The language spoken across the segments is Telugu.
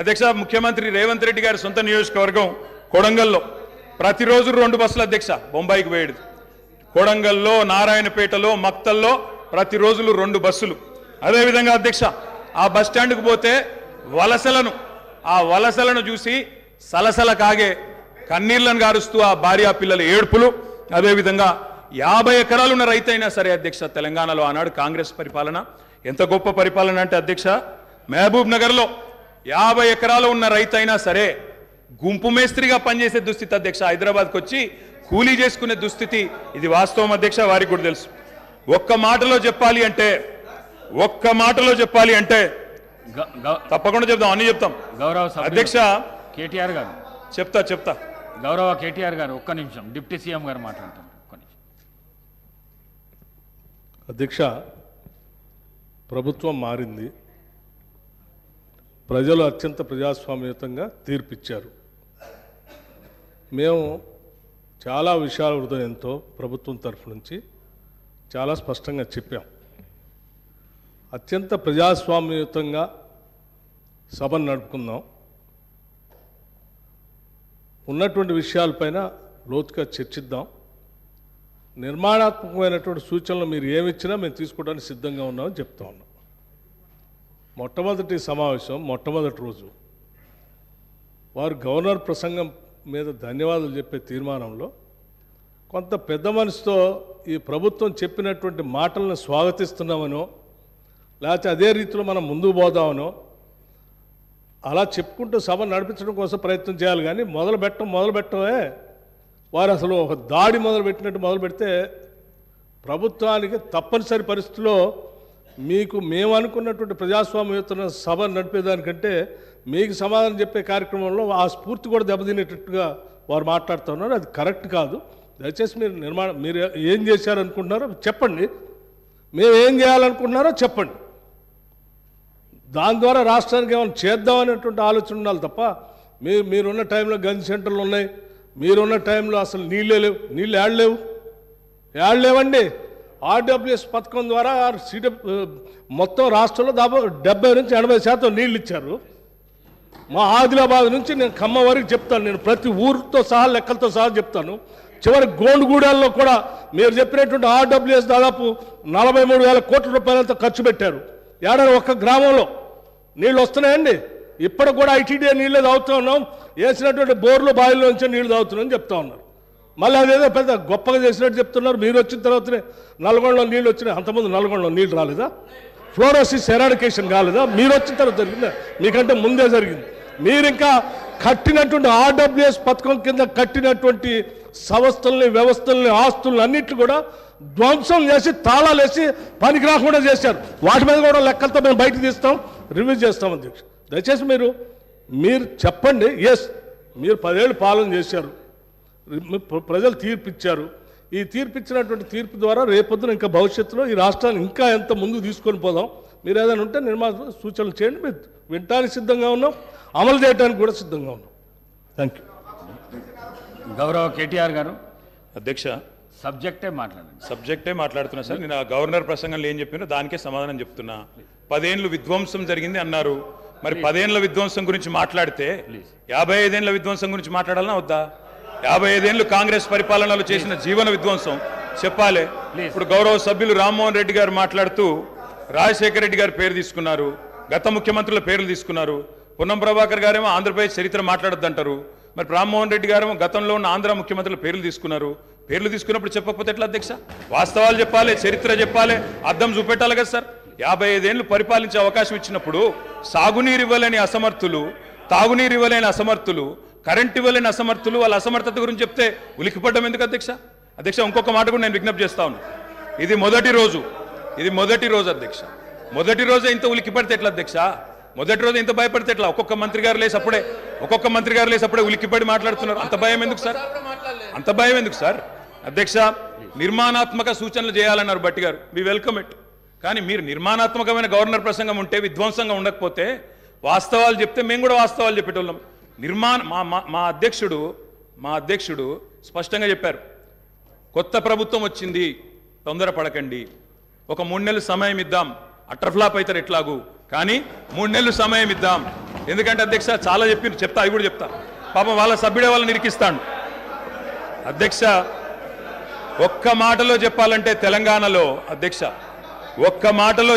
అధ్యక్ష ముఖ్యమంత్రి రేవంత్ రెడ్డి గారి సొంత నియోజకవర్గం కొడంగల్లో ప్రతిరోజు 2 బస్సులు అధ్యక్ష బొంబాయికి పోయేది. కొడంగల్లో, నారాయణపేటలో, మక్తల్లో ప్రతిరోజు 2 బస్సులు. అదేవిధంగా అధ్యక్ష ఆ బస్ స్టాండ్కు పోతే ఆ వలసలను చూసి సలసల కాగే కన్నీళ్లను గారుస్తూ ఆ భార్యా పిల్లల ఏడుపులు. అదేవిధంగా 50 ఎకరాలు ఉన్న రైతైనా సరే అధ్యక్ష తెలంగాణలో ఆనాడు కాంగ్రెస్ పరిపాలన ఎంత గొప్ప పరిపాలన అంటే అధ్యక్ష మహబూబ్ నగర్లో 50 ఎకరాలు ఉన్న రైతైనా సరే గుంపు మేస్త్రిగా పనిచేసే దుస్థితి అధ్యక్ష. హైదరాబాద్కి వచ్చి కూలీ చేసుకునే దుస్థితి. ఇది వాస్తవం అధ్యక్ష, వారికి కూడా తెలుసు. ఒక్క మాటలో చెప్పాలి అంటే తప్పకుండా చెప్తాం, అన్ని చెప్తాం. గౌరవ అధ్యక్ష కేటీఆర్ గారు చెప్తా గౌరవ కేటీఆర్ గారు ఒక్క నిమిషం, డిప్యూటీ సీఎం గారు మాట్లాడతారు. ఒక్క నిమిషం. అధ్యక్ష, ప్రభుత్వం మారింది, ప్రజలు అత్యంత ప్రజాస్వామ్యయుతంగా తీర్పిచ్చారు. మేము చాలా విషయాల హృదయంతో ప్రభుత్వం తరఫు నుంచి చాలా స్పష్టంగా చెప్పాం. అత్యంత ప్రజాస్వామ్యయుతంగా సభను నడుపుకుందాం, ఉన్నటువంటి విషయాలపైన లోతుగా చర్చిద్దాం, నిర్మాణాత్మకమైనటువంటి సూచనలు మీరు ఏమిచ్చినా మేము తీసుకోవడానికి సిద్ధంగా ఉన్నామని చెప్తా ఉన్నాం. మొట్టమొదటి సమావేశం, మొట్టమొదటి రోజు వారు గవర్నర్ ప్రసంగం మీద ధన్యవాదాలు చెప్పే తీర్మానంలో కొంత పెద్ద మనసుతో ఈ ప్రభుత్వం చెప్పినటువంటి మాటలను స్వాగతిస్తున్నామనో లేకపోతే అదే రీతిలో మనం ముందుకు పోదామనో అలా చెప్పుకుంటూ సభ నడిపించడం కోసం ప్రయత్నం చేయాలి. కానీ మొదలుపెట్టమే వారు అసలు ఒక దాడి మొదలుపెట్టినట్టు మొదలు పెడితే ప్రభుత్వానికి తప్పనిసరి పరిస్థితుల్లో మీకు మేము అనుకున్నటువంటి ప్రజాస్వామ్యయుత సభ నడిపేదానికంటే మీకు సమాధానం చెప్పే కార్యక్రమంలో ఆ స్ఫూర్తి కూడా దెబ్బతినేటట్టుగా వారు మాట్లాడుతూ ఉన్నారు. అది కరెక్ట్ కాదు. దయచేసి మీరు ఏం చేశారనుకుంటున్నారో చెప్పండి, మేము ఏం చేయాలనుకుంటున్నారో చెప్పండి. దాని ద్వారా రాష్ట్రానికి ఏమైనా చేద్దామనేటువంటి ఆలోచన ఉండాలి తప్ప మీరున్న టైంలో గన్ సెంటర్లు ఉన్నాయి, మీరున్న టైంలో అసలు నీళ్ళు ఏడలేవండి. ఆర్డబ్ల్యూఎస్ పథకం ద్వారా మొత్తం రాష్ట్రంలో దాదాపు 70 నుంచి 80% నీళ్ళు ఇచ్చారు. మా ఆదిలాబాద్ నుంచి నేను ఖమ్మం వరకు చెప్తాను, నేను ప్రతి ఊరితో సహా లెక్కలతో సహా చెప్తాను. చివరి గోండుగూడెల్లో కూడా మీరు చెప్పినటువంటి ఆర్డబ్ల్యూఎస్ దాదాపు 43,000 కోట్ల రూపాయలతో ఖర్చు పెట్టారు. ఏడాది ఒక్క గ్రామంలో నీళ్ళు వస్తున్నాయండి. ఇప్పటికి కూడా ఐటీడీఏ నీళ్ళే తాగుతూ ఉన్నాం, వేసినటువంటి బోర్లు బావిలో నుంచే నీళ్ళు తాగుతున్నామని చెప్తా ఉన్నారు. మళ్ళీ అదేదో పెద్ద గొప్పగా చేసినట్టు చెప్తున్నారు. మీరు వచ్చిన తర్వాతనే నల్గొండలో నీళ్ళు వచ్చినాయి, అంతకుముందు నల్గొండలో నీళ్ళు రాలేదా? ఫ్లోరోసిస్ ఎరాడికేషన్ కాలేదా? మీరు వచ్చిన తర్వాత జరిగిందా? మీకంటే ముందే జరిగింది. మీరు ఇంకా కట్టినటువంటి ఆర్డబ్ల్యూఎస్ పథకం కింద కట్టినటువంటి సంస్థల్ని, వ్యవస్థల్ని, ఆస్తుల్ని అన్నింటినీ కూడా ధ్వంసం చేసి తాళాలు వేసి పనికి రాకుండా చేశారు. వాటి మీద కూడా లెక్కలతో మేము బయటకు తీస్తాం, రివ్యూ చేస్తాం. అధ్యక్ష, దయచేసి మీరు చెప్పండి. ఎస్, మీరు 10 ఏళ్ళు పాలన చేశారు, ప్రజలు తీర్పిచ్చారు. ఈ తీర్పిచ్చినటువంటి తీర్పు ద్వారా రేపొద్దున ఇంకా భవిష్యత్తులో ఈ రాష్ట్రాన్ని ఇంకా ఎంత ముందుకు తీసుకొని పోదాం. మీరు ఏదైనా ఉంటే నిర్మాణ సూచనలు చేయండి, మేము వినటానికి సిద్ధంగా ఉన్నాం, అమలు చేయడానికి కూడా సిద్ధంగా ఉన్నాం. Thank you. గౌరవ కేటీఆర్ గారు అధ్యక్ష సబ్జెక్టే మాట్లాడుతున్నా సార్. నేను ఆ గవర్నర్ ప్రసంగంలో ఏం చెప్పినా దానికే సమాధానం చెప్తున్నా. 10 ఏళ్ళు విధ్వంసం జరిగింది అన్నారు. మరి 10 ఏళ్ళ విధ్వంసం గురించి మాట్లాడితే 55 ఏళ్ళ విధ్వంసం గురించి మాట్లాడాలన్నా వద్దా? 55 ఏళ్ళు కాంగ్రెస్ పరిపాలనలో చేసిన జీవన విధ్వంసం చెప్పాలి. ఇప్పుడు గౌరవ సభ్యులు రామ్మోహన్ రెడ్డి గారు మాట్లాడుతూ రాజశేఖర రెడ్డి గారి పేరు తీసుకున్నారు, గత ముఖ్యమంత్రుల పేర్లు తీసుకున్నారు. పొన్నం ప్రభాకర్ గారేమో ఆంధ్రప్రదేశ్ చరిత్ర మాట్లాడొద్దంటారు. మరి రామ్మోహన్ రెడ్డి గారేమో గతంలో ఉన్న ఆంధ్ర ముఖ్యమంత్రుల పేర్లు తీసుకున్నారు. పేర్లు తీసుకున్నప్పుడు చెప్పకపోతే ఎట్లా అధ్యక్ష? వాస్తవాలు చెప్పాలి, చరిత్ర చెప్పాలి, అద్దం చూపెట్టాలి కదా సార్. 55 ఏళ్ళు పరిపాలించే అవకాశం ఇచ్చినప్పుడు సాగునీరు ఇవ్వలేని అసమర్థులు, తాగునీరు ఇవ్వలేని అసమర్థులు, కరెంట్ ఇవ్వలేని అసమర్థులు, వాళ్ళ అసమర్థత గురించి చెప్తే ఉలికిపడ్డం ఎందుకు అధ్యక్ష? ఇంకొక మాట కూడా నేను విజ్ఞప్తి చేస్తా ఉన్నాను. ఇది మొదటి రోజు అధ్యక్ష. మొదటి రోజే ఇంత ఉలికిపడితే ఎట్లా అధ్యక్ష? మొదటి రోజు ఇంత భయపడితే ఎట్లా? ఒక్కొక్క మంత్రి గారు లేసి అప్పుడే ఉలికిపడి మాట్లాడుతున్నారు. అంత భయం ఎందుకు సార్? అధ్యక్ష, నిర్మాణాత్మక సూచనలు చేయాలన్నారు భట్టి గారు, వి వెల్కమ్ ఇట్. కానీ మీరు నిర్మాణాత్మకమైన గవర్నర్ ప్రసంగం ఉంటే, విధ్వంసంగా ఉండకపోతే, వాస్తవాలు చెప్తే మేము కూడా వాస్తవాలు చెప్పేటోళ్ళం. మా అధ్యక్షుడు స్పష్టంగా చెప్పారు, కొత్త ప్రభుత్వం వచ్చింది, తొందరపడకండి, ఒక 3 నెలలు సమయం ఇద్దాం, అట్రఫ్లాప్ అవుతారు ఎట్లాగూ, కానీ 3 నెలలు సమయం ఇద్దాం, ఎందుకంటే అధ్యక్ష చాలా చెప్తా అవి కూడా చెప్తా. పాపం వాళ్ళ సభ్యుడే వాళ్ళని నిరికిస్తాడు. అధ్యక్ష ఒక్క మాటలో చెప్పాలంటే తెలంగాణలో అధ్యక్ష ఒక్క మాటలో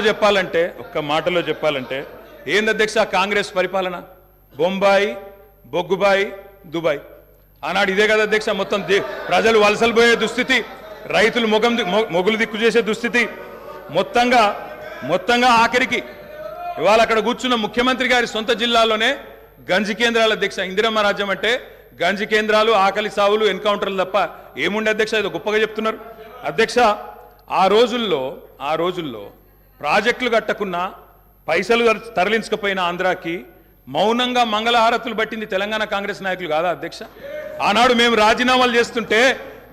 చెప్పాలంటే ఏంది అధ్యక్ష కాంగ్రెస్ పరిపాలన? బొంబాయి, బొగ్గుబాయి, దుబాయ్. ఆనాడు ఇదే కదా అధ్యక్ష. మొత్తం ప్రజలు వలసలు పోయే దుస్థితి, రైతులు మొగులు దిక్కు చేసే దుస్థితి, మొత్తంగా ఆఖరికి ఇవాళ అక్కడ కూర్చున్న ముఖ్యమంత్రి గారి సొంత జిల్లాలోనే గంజి కేంద్రాలు అధ్యక్ష. ఇందిరమ్మ రాజ్యం అంటే గంజి కేంద్రాలు, ఆకలి సావులు, ఎన్కౌంటర్లు తప్ప ఏముండే అధ్యక్ష? ఇది గొప్పగా చెప్తున్నారు అధ్యక్ష. ఆ రోజుల్లో ప్రాజెక్టులు కట్టకున్నా, పైసలు తరలించకపోయిన ఆంధ్రాకి మౌనంగా మంగళహారతులు పట్టింది తెలంగాణ కాంగ్రెస్ నాయకులు కాదా అధ్యక్ష? ఆనాడు మేము రాజీనామాలు చేస్తుంటే,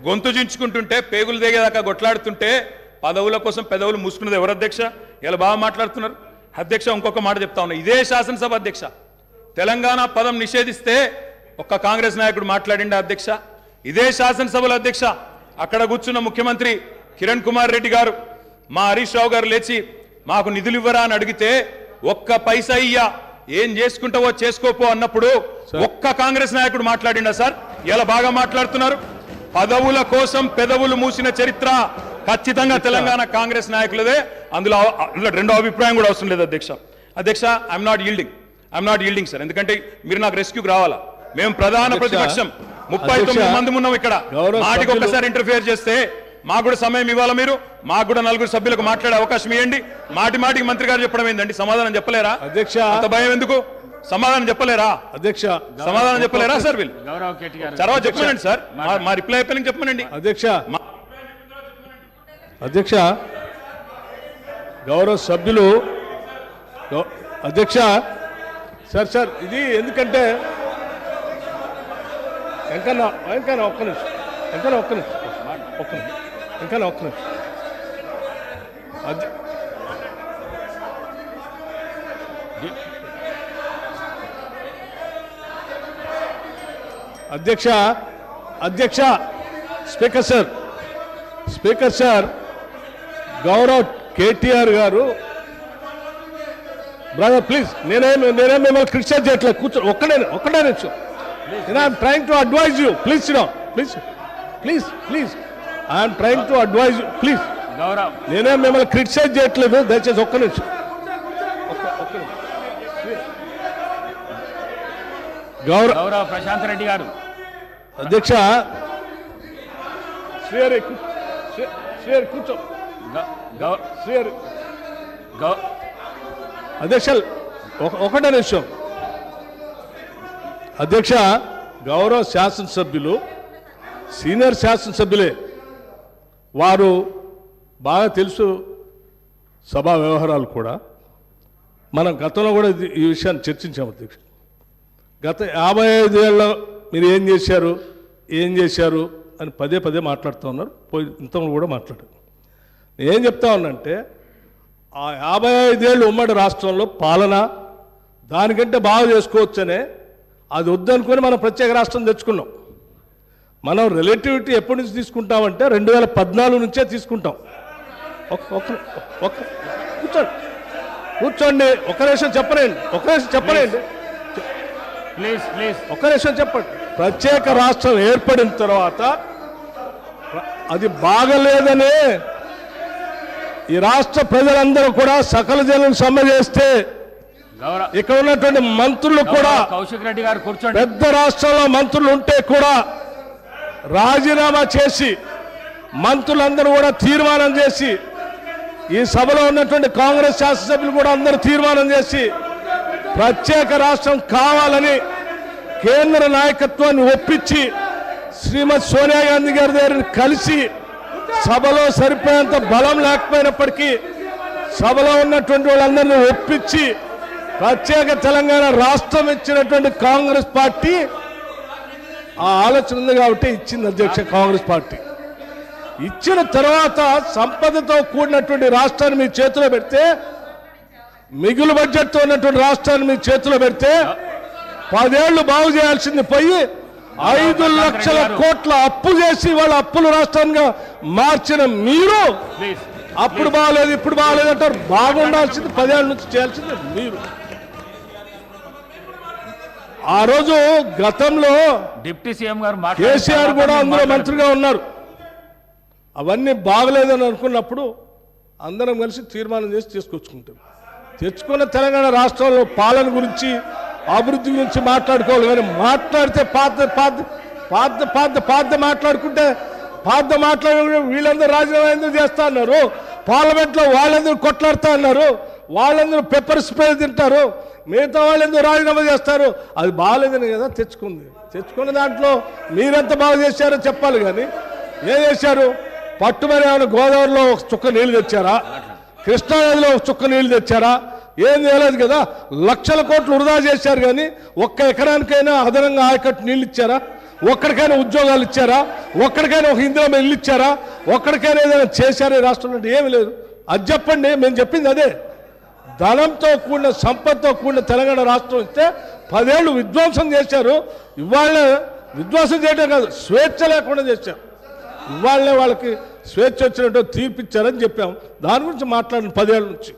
గొంతు చించుకుంటుంటే, పేగులు దిగేదాకా కొట్లాడుతుంటే, పదవుల కోసం పెదవులు మూసుకున్నది ఎవరు అధ్యక్ష? ఇలా బాగా మాట్లాడుతున్నారు అధ్యక్ష. ఇంకొక మాట చెప్తా ఉన్నా. ఇదే శాసనసభ అధ్యక్ష తెలంగాణ పదం నిషేధిస్తే ఒక్క కాంగ్రెస్ నాయకుడు మాట్లాడిండా అధ్యక్ష? ఇదే శాసనసభలో అధ్యక్ష అక్కడ కూర్చున్న ముఖ్యమంత్రి కిరణ్ కుమార్ రెడ్డి గారు, మా హరీష్ రావు గారు లేచి మాకు నిధులు ఇవ్వరా అని అడిగితే, ఒక్క పైసా ఇయ్యా, ఏం చేసుకుంటావో చేసుకోపో అన్నప్పుడు ఒక్క కాంగ్రెస్ నాయకుడు మాట్లాడిండా సార్? ఇలా బాగా మాట్లాడుతున్నారు. పదవుల కోసం పెదవులు మూసిన చరిత్ర ఖచ్చితంగా తెలంగాణ కాంగ్రెస్ నాయకులదే. అందులో రెండో అభిప్రాయం కూడా అవసరం లేదు అధ్యక్ష. I'm not yielding sir. ఎందుకంటే మీరు నాకు రెస్క్యూకి రావాలా. మేము ప్రధాన ప్రతిపక్షం 39 మంది ఉన్నాం ఇక్కడ. మాటికి ఒక్కసారి ఇంటర్ఫియర్ చేస్తే మాకు కూడా సమయం ఇవ్వాలా మీరు? మాకు కూడా 4 సభ్యులకు మాట్లాడే అవకాశం ఇవ్వండి. మాటికి మంత్రి గారు చెప్పడం ఏంటండి? సమాధానం చెప్పలేరా అధ్యక్ష? అంత భయం ఎందుకు? సమాధానం చెప్పలేరా అధ్యక్ష? సమాధానం చెప్పలేరా సార్? వీళ్ళు చరవా చెప్పండి సార్. మా రిప్లై అయిపోయిన చెప్పమనండి అధ్యక్ష. గౌరవ సభ్యులు అధ్యక్ష. సార్ ఇది ఎందుకంటే వెంకన్న ఒక్క నిమిషం అధ్యక్ష స్పీకర్ సార్ గౌరవ్ కేటీఆర్ గారు, బ్రదర్ ప్లీజ్, నేనేం మిమ్మల్ని క్రిటిసైజ్ చేయట్లేదు. కూర్చో, ఒక్కడే నిమిషం. I'm trying to advise you. Please I'm trying to advise you. Please, నేనేం మిమ్మల్ని క్రిటిసైజ్ చేయట్లేదు. దయచేసి ఒక్క నిమిషం. గౌరవ్ ప్రశాంత్ రెడ్డి గారు అధ్యక్ష. కూర్చో అధ్యక్ష. ఒకటే నిమిషం అధ్యక్ష. గౌరవ శాసనసభ్యులు సీనియర్ శాసనసభ్యులే, వారు బాగా తెలుసు సభా వ్యవహారాలు కూడా. మనం గతంలో కూడా ఈ విషయాన్ని చర్చించాము అధ్యక్ష. గత 55 ఏళ్ళలో మీరు ఏం చేశారు అని పదే మాట్లాడుతూ ఉన్నారు. ఇంతలో కూడా మాట్లాడారు. నేనేం చెప్తా ఉన్నానంటే, ఆ 55 ఏళ్ళు ఉమ్మడి రాష్ట్రంలో పాలన దానికంటే బాగా చేసుకోవచ్చనే, అది వద్దనుకొని మనం ప్రత్యేక రాష్ట్రం తెచ్చుకున్నాం. మనం రిలేటివిటీ ఎప్పటి నుంచి తీసుకుంటామంటే 2014 నుంచే తీసుకుంటాం. కూర్చోండి. ఒక నిమిషం చెప్పండి. ఒక్క నిమిషం చెప్పండి. ప్రత్యేక రాష్ట్రం ఏర్పడిన తర్వాత అది బాగలేదనే ఈ రాష్ట్ర ప్రజలందరూ కూడా సకల జనం సమ్మె చేస్తే, ఇక్కడ ఉన్నటువంటి మంత్రులు కూడా, కౌశిక్ రెడ్డి గారు కూర్చోండి, పెద్ద రాష్ట్రంలో మంత్రులు ఉంటే కూడా రాజీనామా చేసి మంత్రులందరూ కూడా తీర్మానం చేసి, ఈ సభలో ఉన్నటువంటి కాంగ్రెస్ శాసనసభ్యులు కూడా అందరూ తీర్మానం చేసి ప్రత్యేక రాష్ట్రం కావాలని కేంద్ర నాయకత్వాన్ని ఒప్పించి శ్రీమతి సోనియా గాంధీ గారి దగ్గర కలిసి, సభలో సరిపోయేంత బలం లేకపోయినప్పటికీ సభలో ఉన్నటువంటి వాళ్ళందరినీ ఒప్పించి ప్రత్యేక తెలంగాణ రాష్ట్రం ఇచ్చినటువంటి కాంగ్రెస్ పార్టీ ఆ ఆలోచన ఉంది కాబట్టి ఇచ్చింది అధ్యక్ష. కాంగ్రెస్ పార్టీ ఇచ్చిన తర్వాత సంపదతో కూడినటువంటి రాష్ట్రాన్ని మీ చేతిలో పెడితే, మిగులు బడ్జెట్తో ఉన్నటువంటి రాష్ట్రాన్ని మీ చేతిలో పెడితే 10 ఏళ్లు బాగు చేయాల్సింది పోయి 5 లక్షల కోట్ల అప్పు చేసి వాళ్ళ అప్పుల రాష్ట్రంగా మార్చిన మీరు అప్పుడు బాగలేదు ఇప్పుడు బాగలేదు అంటారు. బాగుండాల్సింది 10 ఏళ్ళ నుంచి చేయాల్సింది మీరు. ఆ రోజు గతంలో డిప్యూటీ సీఎం గారు కేసీఆర్ కూడా అందులో మంత్రిగా ఉన్నారు. అవన్నీ బాగలేదని అనుకున్నప్పుడు అందరం కలిసి తీర్మానం చేసి తీసుకొచ్చుకుంటాం. తెచ్చుకున్న తెలంగాణ రాష్ట్రంలో పాలన గురించి అభివృద్ధి గురించి మాట్లాడుకోవాలి. కానీ మాట్లాడితే పాత మాట్లాడుకుంటే వీళ్ళందరూ రాజీనామా ఎందుకు చేస్తా అన్నారు, పార్లమెంట్లో వాళ్ళందరూ కొట్లాడుతా అన్నారు, వాళ్ళందరూ పెప్పర్ స్ప్రే తింటారు, మిగతా వాళ్ళు ఎందుకు రాజీనామా చేస్తారు, అది బాగాలేదని కదా తెచ్చుకున్న దాంట్లో మీరెంత బాగా చేశారో చెప్పాలి. కానీ ఏం చేశారు? పట్టుమని ఏమైనా గోదావరిలో ఒక చుక్క నీళ్లు తెచ్చారా, కృష్ణానదిలో ఒక చుక్క నీళ్లు తెచ్చారా? ఏం చేయలేదు కదా. లక్షల కోట్లు వృధా చేశారు. కానీ ఒక్క ఎకరానికైనా అదనంగా ఆయకట్టు నీళ్ళు ఇచ్చారా? ఒక్కడికైనా ఉద్యోగాలు ఇచ్చారా? ఒక్కడికైనా ఒక ఇందిరా ఇల్లు ఇచ్చారా? ఒక్కడికైనా ఏదైనా చేశారా ఈ రాష్ట్రంలో? ఏమి లేదు. అది చెప్పండి. మేము చెప్పింది అదే. ధనంతో కూడిన సంపదతో కూడిన తెలంగాణ రాష్ట్రం ఇస్తే 10 ఏళ్ళు విధ్వంసం చేశారు. ఇవాళ విధ్వంసం చేయడం కాదు, స్వేచ్ఛ లేకుండా చేశారు. ఇవాళనే వాళ్ళకి స్వేచ్ఛ వచ్చినట్టు తీర్పిచ్చారని చెప్పాము. దాని గురించి మాట్లాడిన 10 ఏళ్ళ నుంచి